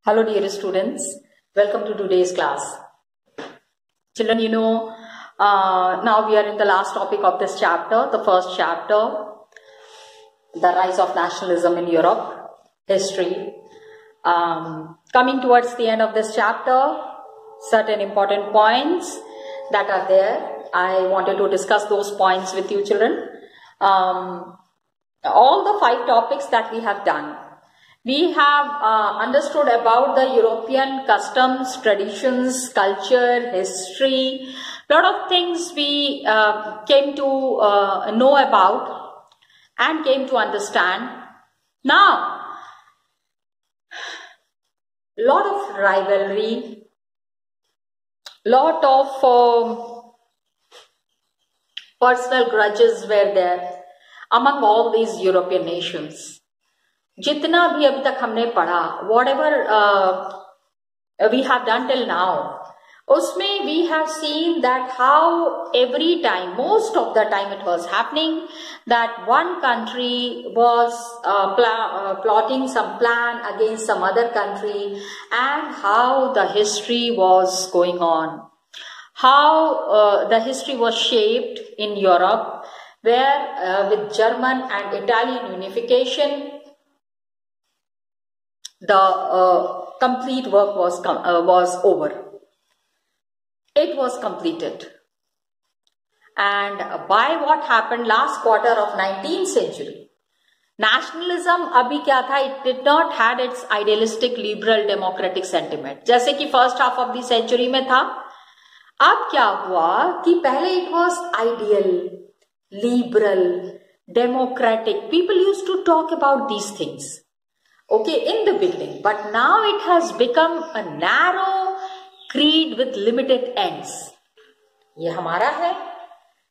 Hello dear students, welcome to today's class. Children, now we are in the last topic of this chapter, the first chapter, the rise of nationalism in Europe, history. Coming towards the end of this chapter, certain important points that are there. I wanted to discuss those points with you children. All the 5 topics that we have done. We have understood about the European customs, traditions, culture, history. Lot of things we came to know about and came to understand. Now, lot of rivalry, lot of personal grudges were there among all these European nations. जितना भी अभी तक हमने पढ़ा, whatever we have done till now, उसमें we have seen that how every time, most of the time it was happening that one country was plotting some plan against some other country, and how the history was going on, how the history was shaped in Europe, where with German and Italian unification, the complete work was over. It was completed. And by what happened last quarter of 19th century, nationalism abhi kya tha? It did not had its idealistic liberal democratic sentiment. जैसे कि first half of the century में था. अब क्या हुआ कि पहले it was ideal, liberal, democratic. People used to talk about these things. Okay, in the beginning, but now it has become a narrow creed with limited ends. ये हमारा है,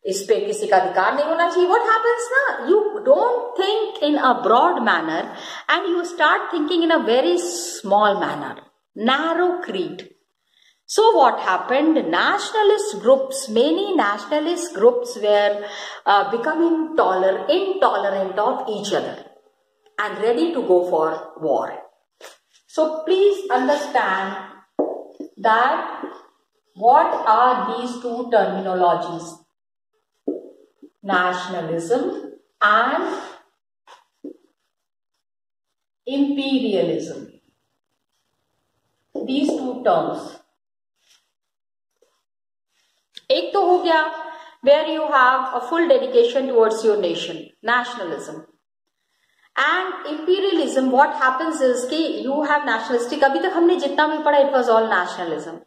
इस पे किसी का अधिकार नहीं होना चाहिए. What happens ना? You don't think in a broad manner and you start thinking in a very small manner. Narrow creed. So what happened? Nationalist groups, many nationalist groups were becoming intolerant of each other and ready to go for war. So please understand that what are these two terminologies? Nationalism and imperialism. These two terms. एक तो हो गया where you have a full dedication towards your nation, nationalism. And imperialism, what happens is कि you have nationalistic, अभी तक हमने जितना भी पढ़ा it was all nationalism.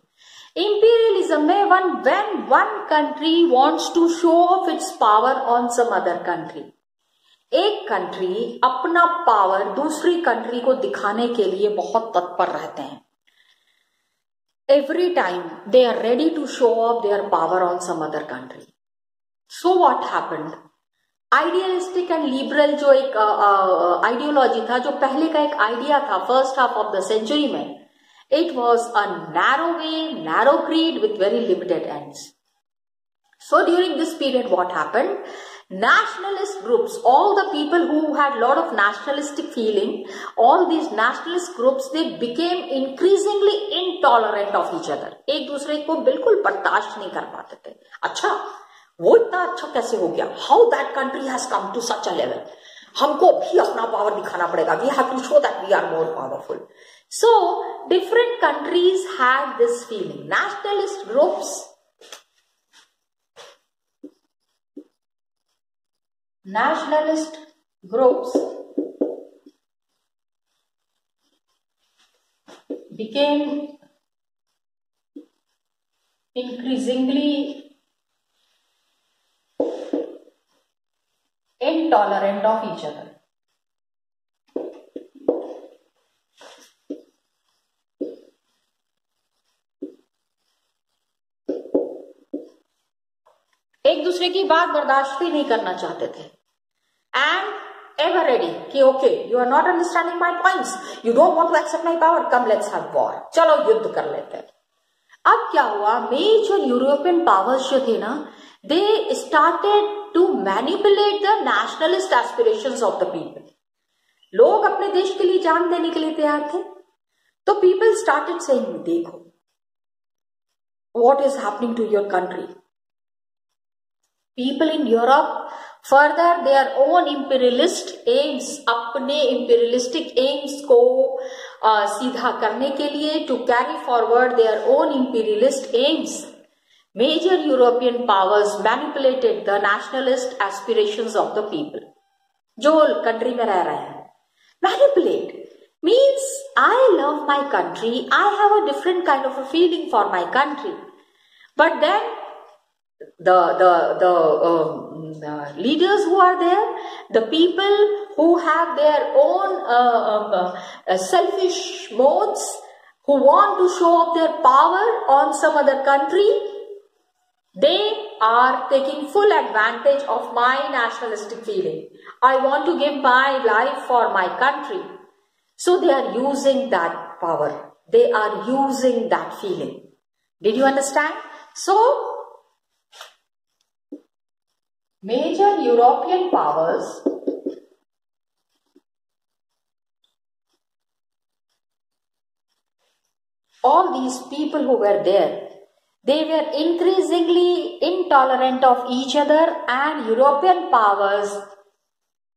Imperialism में when one country wants to show off its power on some other country, एक country अपना power दूसरी country को दिखाने के लिए बहुत तत्पर रहते हैं. Every time they are ready to show off their power on some other country. So what happened? Idealistic and liberal जो एक आइडियोलॉजी था, जो पहले का एक आइडिया था first half of the century में, it was a narrow way, narrow creed with very limited ends. So during this period what happened? Nationalist groups, all the people who had lot of nationalistic feeling, all these nationalist groups, they became increasingly intolerant of each other. एक दूसरे को बिल्कुल बर्दाश्त नहीं कर पाते थे. अच्छा, वो इतना अच्छा कैसे हो गया? How that country has come to such a level? हमको भी अपना पावर दिखाना पड़ेगा. We have to show that we are more powerful. So different countries had this feeling. Nationalist groups became increasingly intolerant of each other. एक दूसरे की बात बर्दाश्त ही नहीं करना चाहते थे. And ever ready कि okay, you are not understanding my points, you don't want to accept my power, come let's have war. चलो युद्ध कर लेते हैं. अब क्या हुआ? मेजर यूरोपियन पावर्स जो थे ना, they started to manipulate the nationalist aspirations of the people. लोग अपने देश के लिए जान देने के लिए तैयार थे. तो people started saying, देखो, what is happening to your country? People in Europe further their own imperialist aims, अपने imperialistic aims को सीधा करने के लिए, to carry forward their own imperialist aims, major European powers manipulated the nationalist aspirations of the people. जो country में रह रहे हैं, manipulate means I love my country, I have a different kind of a feeling for my country, but then the leaders who are there, the people who have their own selfish modes, who want to show off their power on some other country, they are taking full advantage of my nationalistic feeling. I want to give my life for my country. So they are using that power. They are using that feeling. Did you understand? So, major European powers all these people who were there, they were increasingly intolerant of each other, and European powers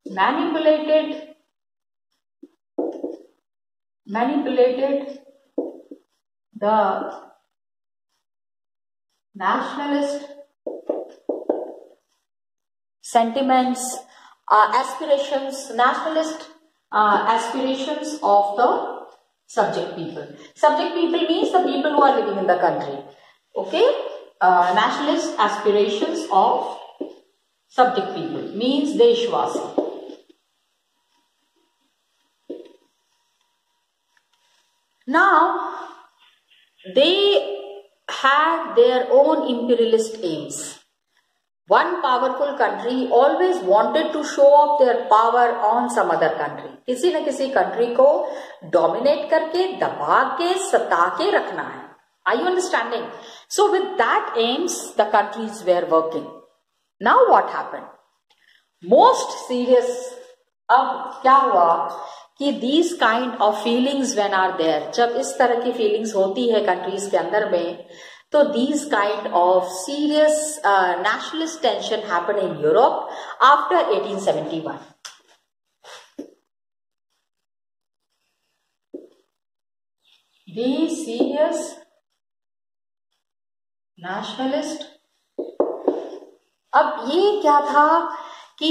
manipulated the nationalist sentiments, aspirations, nationalist aspirations of the subject people. Subject people means the people who are living in the country. Okay? Nationalist aspirations of subject people means Deshwasi. Now, they had their own imperialist aims. One powerful country always wanted to show off their power on some other country. किसी न किसी country को dominate करके, दबा के, सता के रखना है. Are you understanding? So with that aims, the countries were working. Now what happened? Most serious, अब क्या हुआ कि these kind of feelings when are there, जब इस तरह की feelings होती है countries के अंदर में, तो these kind of serious nationalist tension happened in Europe after 1871. These serious nationalist, अब ये क्या था कि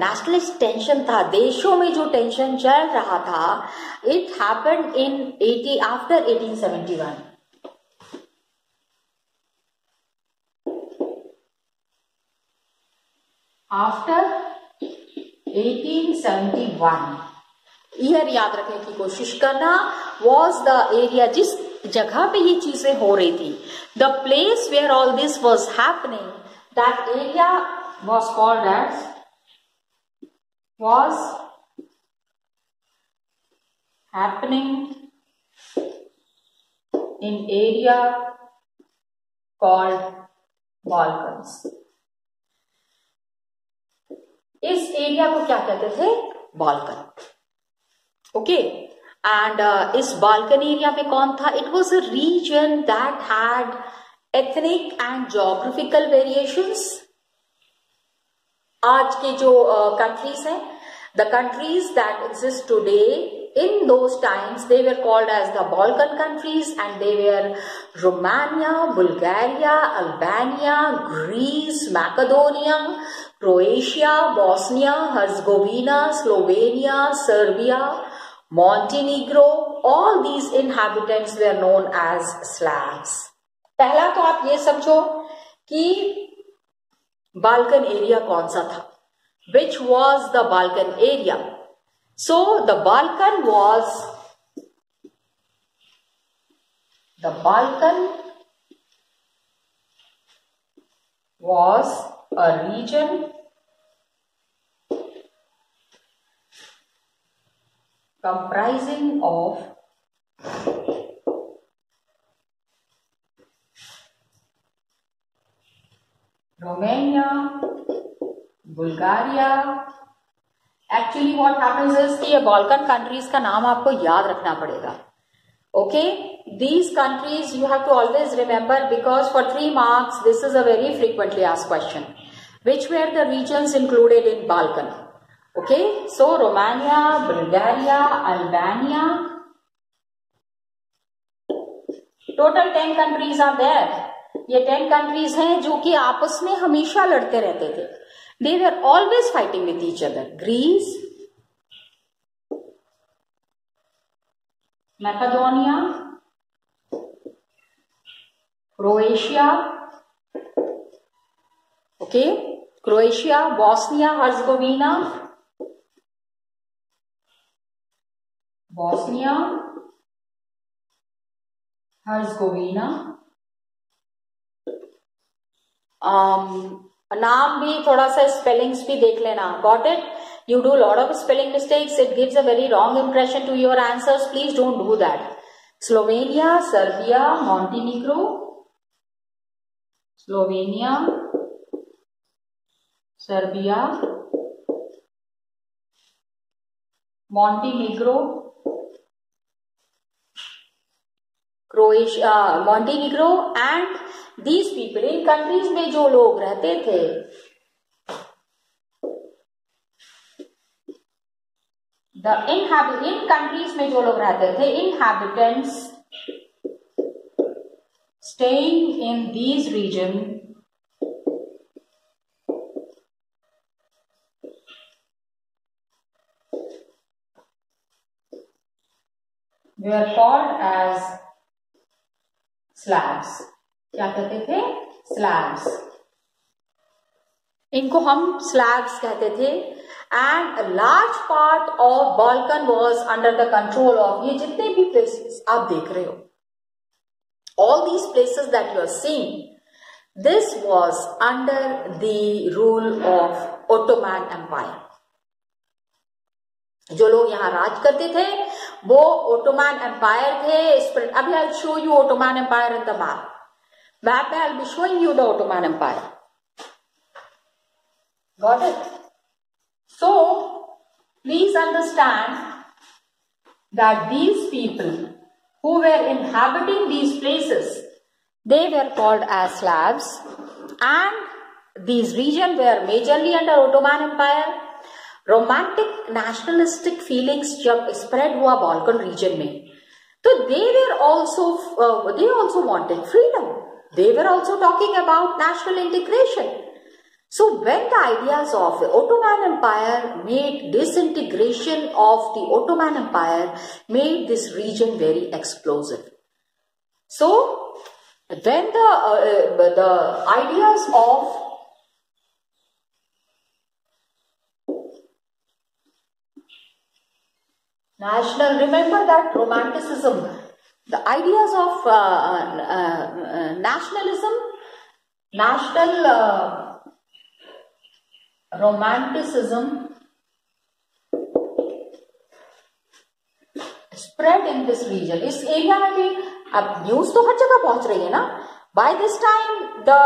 nationalist tension था, देशों में जो tension चल रहा था, it happened in after 1871. After 1871, year याद रखने की कोशिश करना, was the area, जिस जगह पे ये चीजें हो रही थी, the place where all this was happening, that area was called as, was happening in area called Balkans. इस एरिया को क्या कहते थे? बाल्कन. ओके. एंड इस बाल्कन एरिया में कौन था? It was a region that had ethnic and geographical variations. आज के जो कंट्रीज हैं, the countries that exist today, in those times they were called as the Balkan countries, and they were Romania, Bulgaria, Albania, Greece, Macedonia, Croatia, Bosnia, Herzegovina, Slovenia, Serbia, Montenegro. All these inhabitants were known as Slavs. पहला तो आप ये समझो कि Balkan area कौन सा था. Which was the Balkan area? So the Balkan was a region comprising of Romania, Bulgaria. Actually what happens is कि ये बाल्कन कंट्रीज का नाम आपको याद रखना पड़ेगा. Okay, these countries you have to always remember, because for 3 marks this is a very frequently asked question. Which were the regions included in Balkan? Okay, so Romania, Bulgaria, Albania. Total 10 countries are there. ये 10 countries हैं जो कि आपस में हमेशा लड़ते रहते थे. They were always fighting with each other. Greece, Macedonia, Croatia, okay, Croatia, Bosnia, Herzegovina, नाम भी थोड़ा सा स्पेलिंग्स भी देख लेना. Got it? You do a lot of spelling mistakes. It gives a very wrong impression to your answers. Please don't do that. Slovenia, Serbia, Montenegro, Slovenia, Serbia, Montenegro, Croatia, Montenegro, and these people, in countries में जो लोग रहते थे, इन countries में जो लोग रहते थे, inhabitants staying in these region were called as Slavs. क्या कहते थे? Slavs. इनको हम Slavs कहते थे. And a large part of Balkan was under the control of, ये जितने भी places आप देख रहे हो, all these places that you are seeing, this was under the rule of Ottoman Empire. जो लोग यहाँ राज करते थे वो Ottoman Empire थे. अभी I'll show you Ottoman Empire in the map. Map में I'll be showing you the Ottoman Empire. Got it? So, please understand that these people who were inhabiting these places, they were called as Slavs, and these regions were majorly under Ottoman Empire. Romantic nationalistic feelings जब spread हुआ Balkan region में, तो they also wanted freedom. They were also talking about national integration. So when the ideas of the Ottoman Empire made disintegration of the Ottoman Empire, made this region very explosive. So when the ideas of national, remember that romanticism, the ideas of nationalism, romanticism spread in this region. इस area में भी अब news तो हर जगह पहुंच रही है ना. By this time the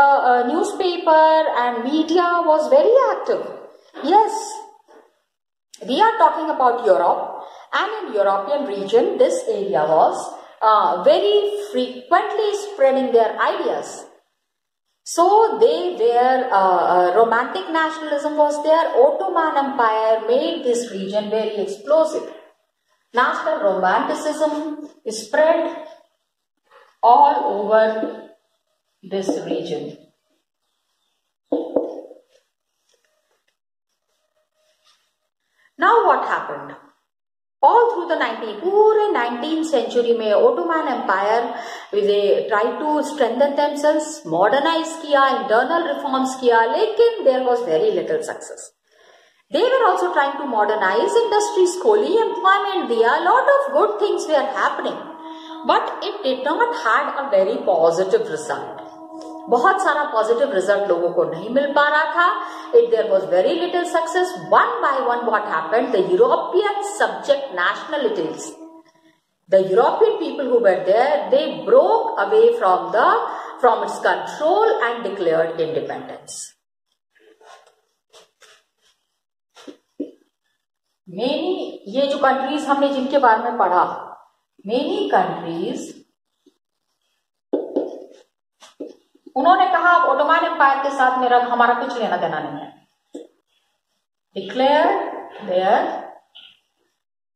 newspaper and media was very active. Yes, we are talking about Europe, and in European region this area was very frequently spreading their ideas. So they were, romantic nationalism was there. Ottoman Empire made this region very explosive. National romanticism spread all over this region. Now what happened? All through the 19th century में Ottoman Empire, they tried to strengthen themselves, modernize किया, internal reforms किया, लेकिन there was very little success. They were also trying to modernize industries, schooling, employment दिया, a lot of good things were happening, but it did not had a very positive result. बहुत सारा positive result लोगों को नहीं मिल पा रहा था. There was very little success. One by one what happened? The European subject nationalities, the European people who were there, they broke away from its control and declared independence. Many, ये जो countries हमने जिनके बारे में पढ़ा, Many countries, उन्होंने कहा अब ओटोमन एम्पायर के साथ मेरा हमारा कुछ लेना देना नहीं है. Declare their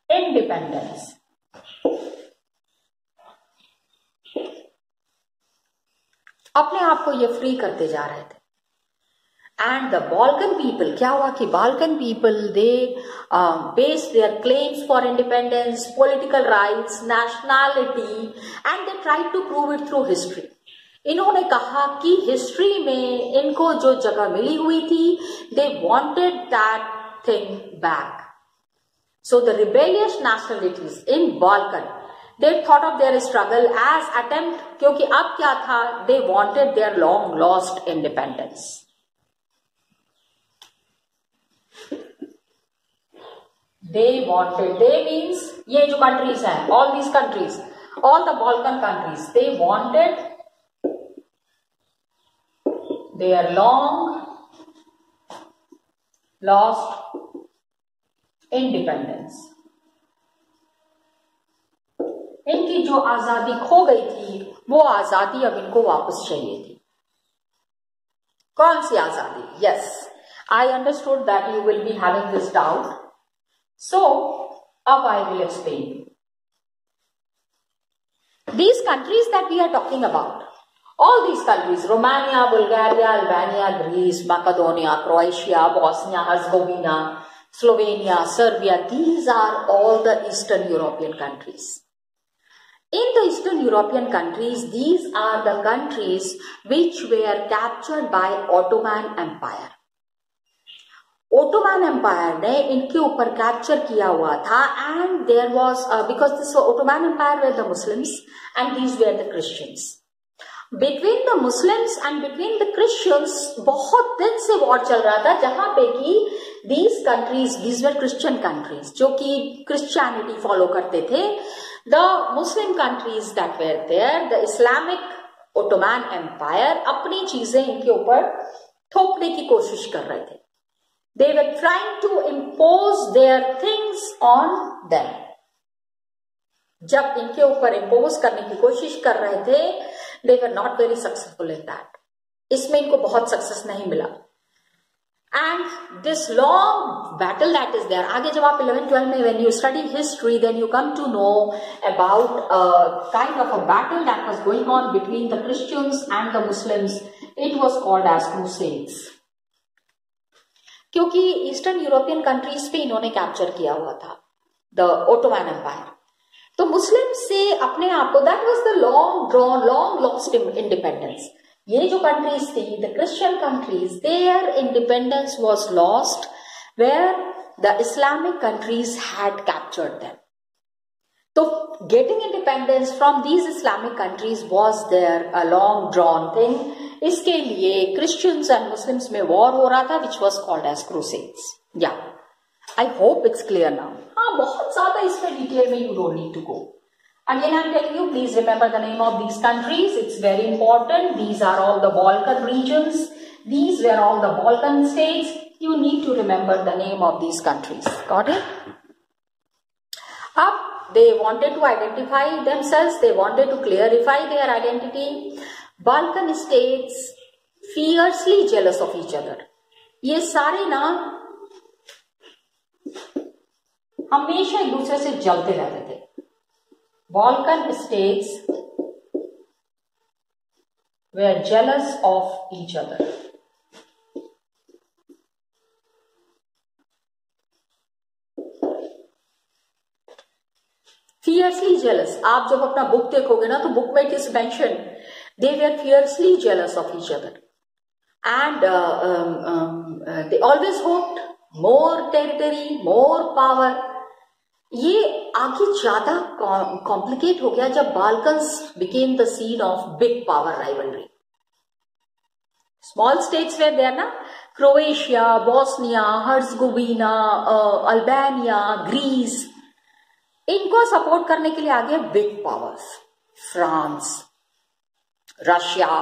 independence. अपने आप को ये फ्री करते जा रहे थे. And the Balkan people, क्या हुआ कि Balkan people, they based their claims for independence, political rights, nationality, and they tried to prove it through history. इन्होंने कहा कि हिस्ट्री में इनको जो जगह मिली हुई थी, they wanted that thing back. So the rebellious nationalities in Balkan, they thought of their struggle as attempt, क्योंकि अब क्या था, they wanted their long lost independence. They wanted, they means ये जो countries हैं, all these countries, all the Balkan countries, they wanted their long lost independence. इनकी जो आजादी खो गई थी, वो आजादी अब इनको वापस चाहिए थी. कौन सी आजादी? Yes, I understood that you will be having this doubt. So, अब I will explain. These countries that we are talking about, all these countries, Romania, Bulgaria, Albania, Greece, Macedonia, Croatia, Bosnia, Herzegovina, Slovenia, Serbia, these are all the Eastern European countries. In the Eastern European countries, these are the countries which were captured by Ottoman Empire. Ottoman Empire ने इनके ऊपर capture किया हुआ था, and there was because this Ottoman Empire were the Muslims and these were the Christians. Between the Muslims and between the Christians बहुत दिन से war चल रहा था, जहां पे कि these countries, these were Christian countries जो कि Christianity फॉलो करते थे. The Muslim countries that were there, the Islamic Ottoman Empire अपनी चीजें इनके ऊपर थोपने की कोशिश कर रहे थे. They were trying to impose their things on them. जब इनके ऊपर impose करने की कोशिश कर रहे थे, they were not very successful in that. इसमें इनको बहुत success नहीं मिला. And this long battle that is there, आगे जब आप 11-12 में when you study history, then you come to know about a kind of a battle that was going on between the Christians and the Muslims. It was called as Crusades. क्योंकि eastern European countries पे इन्होंने capture किया हुआ था the Ottoman empire, तो मुस्लिम से अपने आप को, that was the long lost independence. ये जो कंट्रीज थी, the Christian countries, their independence was lost where the Islamic countries had captured them. तो getting independence from these Islamic countries was there a long drawn thing. इसके लिए Christians and Muslims में war हो रहा था, which was called as crusades. या I hope it's clear now. हाँ, बहुत ज्यादा इसमें डिटेल में you don't need to go. Again, I'm telling you, please remember the name of these countries. It's very important. These are all the Balkan regions. These were all the Balkan states. You need to remember the name of these countries. Got it? Up, they wanted to identify themselves. They wanted to clarify their identity. Balkan states fiercely jealous of each other. ये सारे ना हमेशा एक दूसरे से जलते रहते थे. Balkan states were jealous of each other. Fiercely jealous. आप जब अपना बुक देखोगे ना, तो बुक में it is mentioned they were fiercely jealous of each other, and they always hoped more territory, more power. ये आगे ज्यादा कॉम्प्लिकेट हो गया जब Balkans became the scene of big power rivalry. Small states were there ना, Croatia, Bosnia, Herzegovina, Albania, Greece, इनको support करने के लिए आगे big powers, France, Russia,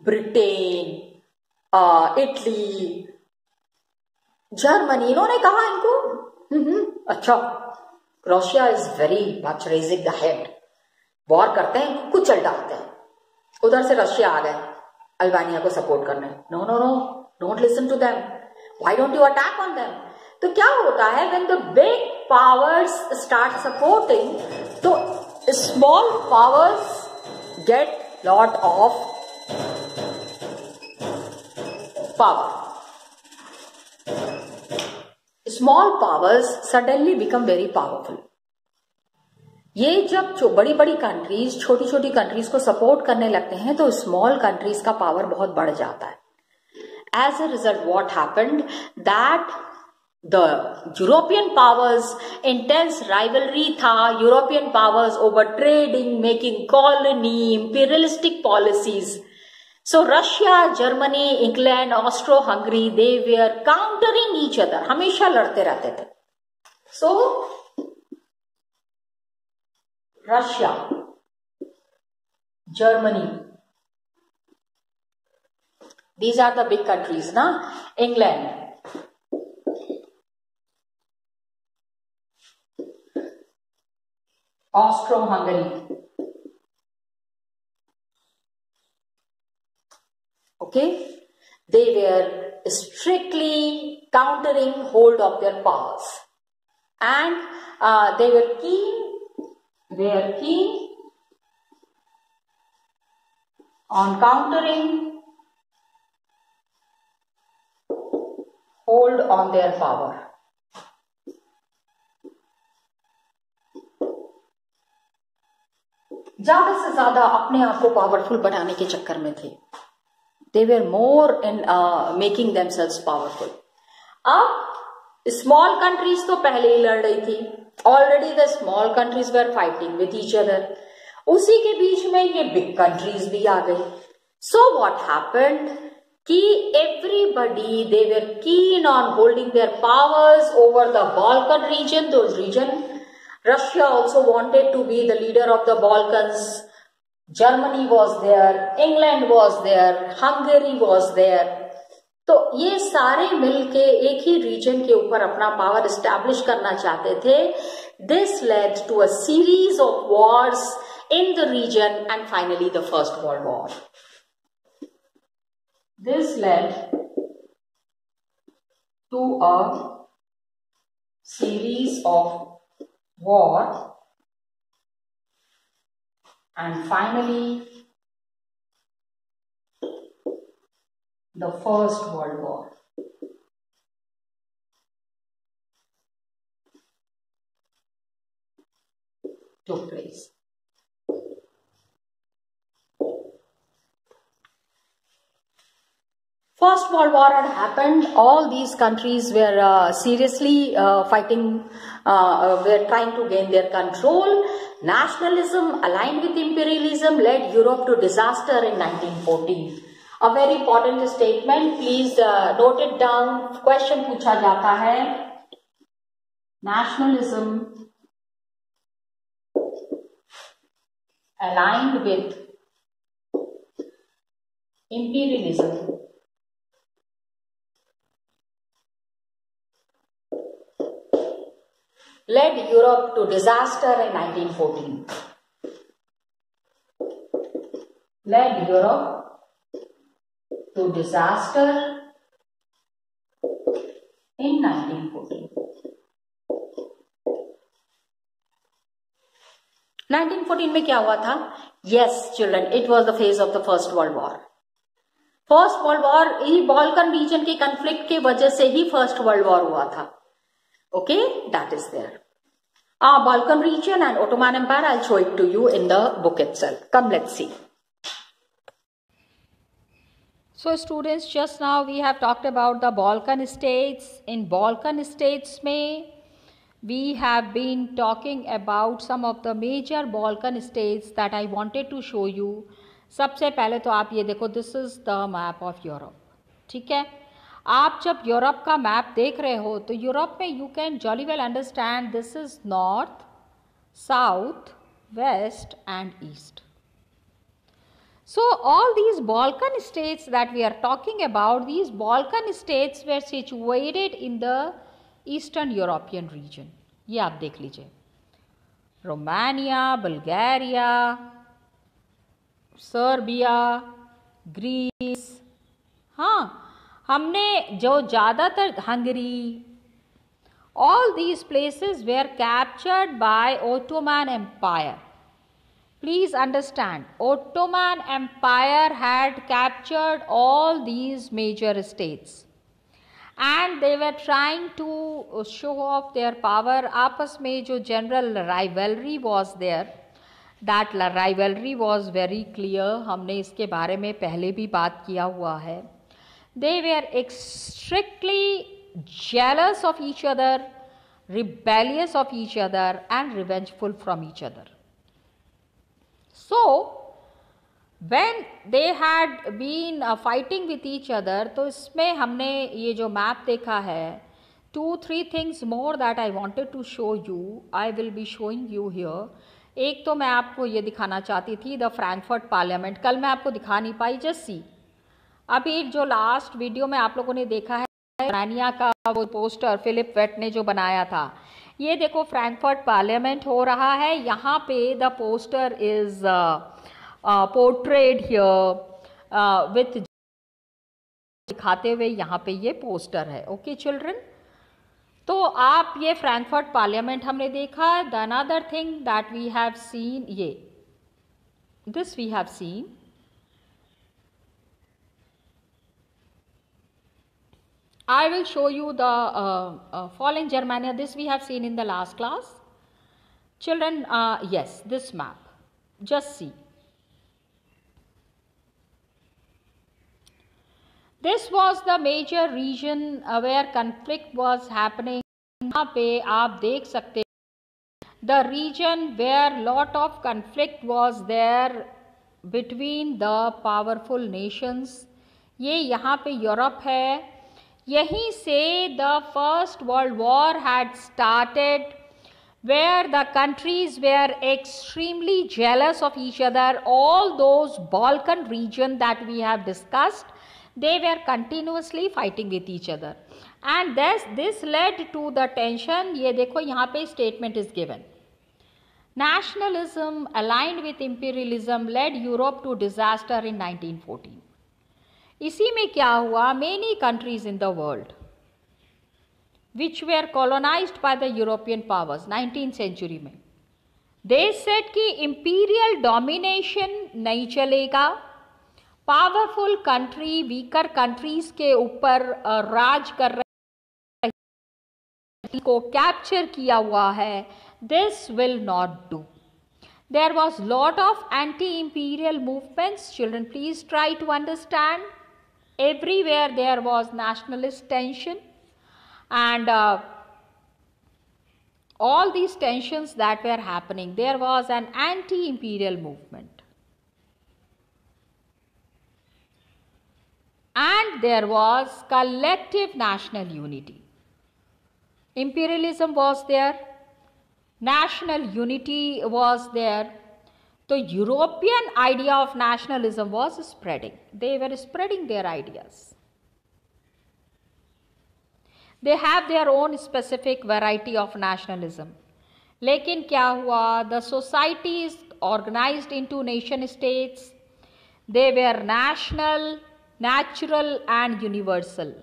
Britain, Italy, Germany. इन्होंने कहा इनको अच्छा Russia is very much raising the head, war करते हैं, कुचल डालते हैं। उधर से रशिया आ गए अल्बानिया को सपोर्ट करने, no no no, don't listen to them, why don't you attack on them. तो क्या होता है, when the big powers start supporting, तो small powers get lot of power, small powers suddenly become very powerful. ये जब बड़ी बड़ी countries छोटी छोटी कंट्रीज को सपोर्ट करने लगते हैं तो स्मॉल कंट्रीज का पावर बहुत बढ़ जाता है। As a result what happened that the European powers, intense rivalry था European powers over trading, making colony, imperialistic policies. So Russia, Germany, England, Austro-Hungary, they were countering each other, हमेशा लड़ते रहते थे। So Russia, Germany, these are the big countries, na? England, Austro-Hungary, okay, they were strictly countering hold of their powers, and they were keen on countering hold on their power. ज्यादा से ज्यादा अपने आप को पावरफुल बनाने के चक्कर में थे। They were more in making themselves powerful. अब small countries तो पहले ही लड़ रही थी, already the small countries were fighting with each other. उसी के बीच में ये big countries भी आ गई। So what happened कि everybody they were keen on holding their powers over the Balkan region, those region. Russia also wanted to be the leader of the Balkans. Germany was there, England was there, Hungary was there. तो ये सारे मिलके एक ही reason के ऊपर अपना power establish करना चाहते थे। This led to a series of wars in the region and finally the First World War. This led to a series of war and finally the First World War. Took place. First World War had happened. All these countries were seriously fighting, were trying to gain their control. Nationalism aligned with imperialism led Europe to disaster in 1914. A very important statement. Please note it down. Question पूछा जाता है. Nationalism aligned with imperialism led Europe to disaster in 1914. Led Europe to disaster in 1914. 1914 में क्या हुआ था? Yes, children, it was the phase of the First World War. First World War he Balkan region के conflict के वजह से ही First World War हुआ था. Okay, that is there. Balkan region and Ottoman Empire, I'll show it to you in the book itself. Come, let's see. So students, just now we have talked about the Balkan states. In Balkan states में we have been talking about some of the major Balkan states that I wanted to show you. सबसे पहले तो आप ये देखो, this is the map of Europe. ठीक है, आप जब यूरोप का मैप देख रहे हो तो यूरोप में you can jolly well understand this is north, south, west and east. So all these Balkan states that we are talking about, these Balkan states were situated in the Eastern European region. ये आप देख लीजिए. Romania, Bulgaria, Serbia, Greece. हाँ, हमने जो ज़्यादातर Hungary, all these places were captured by Ottoman Empire. Please understand, Ottoman Empire had captured all these major states and they were trying to show off their power. आपस में जो general rivalry was there, that rivalry was very clear. हमने इसके बारे में पहले भी बात किया हुआ है. They were strictly jealous of each other, rebellious of each other and revengeful from each other. So when they had been fighting with each other, तो इसमें हमने ये जो मैप देखा है, 2-3 things more that I wanted to show you, I will be showing you here. एक तो मैं आपको ये दिखाना चाहती थी, द फ्रैंकफर्ट पार्लियामेंट. कल मैं आपको दिखा नहीं पाई, जस्ट सी. अभी जो लास्ट वीडियो में आप लोगों ने देखा है, रोमानिया का वो पोस्टर फिलिप वेट ने जो बनाया था, ये देखो फ्रैंकफर्ट पार्लियामेंट हो रहा है. यहाँ पे the poster is portrayed here with दिखाते हुए यहाँ पे ये पोस्टर है. ओके चिल्ड्रन, तो आप ये फ्रैंकफर्ट पार्लियामेंट हमने देखा. The another thing that we have seen, ये this we have seen. I will show you the fall in Germania. This we have seen in the last class. Children, yes, this map. Just see. This was the major region where conflict was happening. यहाँ पे आप देख सकते हैं the region where lot of conflict was there between the powerful nations. ये यहाँ पे Europe है. यहीं से the first world war had started, where the countries were extremely jealous of each other. All those Balkan region that we have discussed, they were continuously fighting with each other, and this led to the tension. ये देखो यहाँ पे statement is given. Nationalism aligned with imperialism led Europe to disaster in 1914. इसी में क्या हुआ, many countries in the world which were colonized by the European powers 19th century में, they said कि imperial domination नहीं चलेगा, powerful country weaker countries के ऊपर राज कर रहे को कैप्चर किया हुआ है, this will not do. There was lot of anti-imperial movements. Children, please try to understand. Everywhere there was nationalist tension, and all these tensions that were happening, there was an anti-imperial movement, and there was collective national unity. Imperialism was there, national unity was there. The European idea of nationalism was spreading. They were spreading their ideas. They have their own specific variety of nationalism. लेकिन क्या हुआ? The societies organized into nation states. They were national, natural and universal.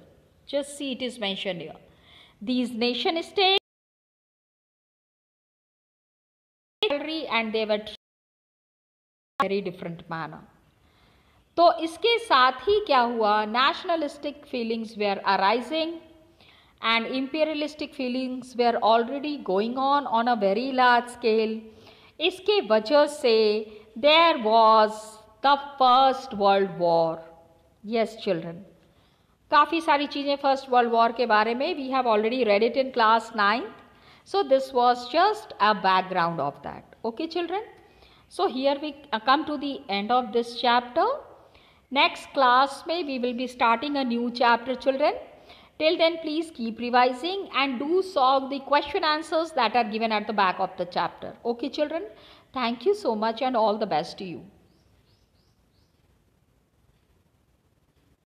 Just see, it is mentioned here. These nation states and they were very different manner. तो इसके साथ ही क्या हुआ, nationalistic feelings were arising and imperialistic feelings were already going on a very large scale. इसके वजह से there was the first world war. Yes children, काफ़ी सारी चीज़ें फर्स्ट वर्ल्ड वॉर के बारे में we have already read it in class 9th. So this was just a background of that. Okay children. So here we come to the end of this chapter. Next class में we will be starting a new chapter children. Till then please keep revising and do solve the question answers that are given at the back of the chapter. Okay children. Thank you so much and all the best to you.